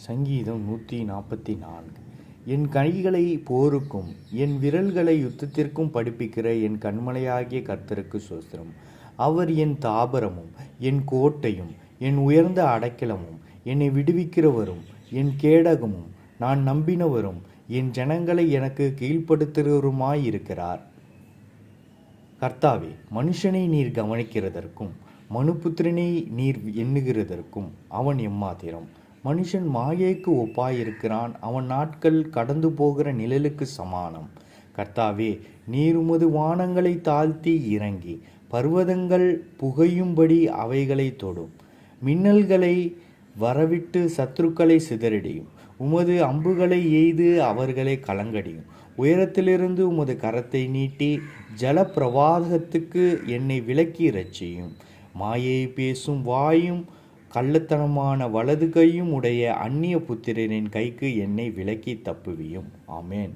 சங்கீதம் 144. என் கைகளை போருக்கும் என் விரல்களை யுத்தத்திற்கும் படிப்பிக்கிற என் கண்மலையாகிய கர்த்தருக்கு ஸ்தோத்திரம். அவர் என் தாபரமும் என் கோட்டையும் என் உயர்ந்த அடைக்கலமும் என்னை விடுவிக்கிறவரும் என் கேடகமும் நான் நம்பினவரும் என் ஜனங்களை எனக்கு கீழ்ப்படுத்துகிறவருமாயிருக்கிறார். கர்த்தாவே, மனுஷனை நீர் கவனிக்கிறதற்கும் மனுபுத்திரனை நீர் எண்ணுகிறதற்கும் அவன் எம்மாத்திரம். மனுஷன் மாயைக்கு ஒப்பாயிருக்கிறான், அவன் நாட்கள் கடந்து போகிற நிழலுக்கு சமானம். கர்த்தாவே, நீர் உமது வானங்களை தாழ்த்தி இறங்கி பர்வதங்கள் புகையும்படி அவைகளை தொடும். மின்னல்களை வரவிட்டு சத்துருக்களை சிதறடியும். உமது அம்புகளை எய்து அவர்களை கலங்கடியும். உயரத்திலிருந்து உமது கரத்தை நீட்டி ஜலப்பிரவாகத்துக்கு என்னை விலக்கி இரட்சியும். மாயை பேசும் வாயும் கள்ளத்தனமான வலது கையும் உடைய அந்நிய புத்திரரின் கைக்கு என்னை விலக்கி தப்புவியும். ஆமேன்.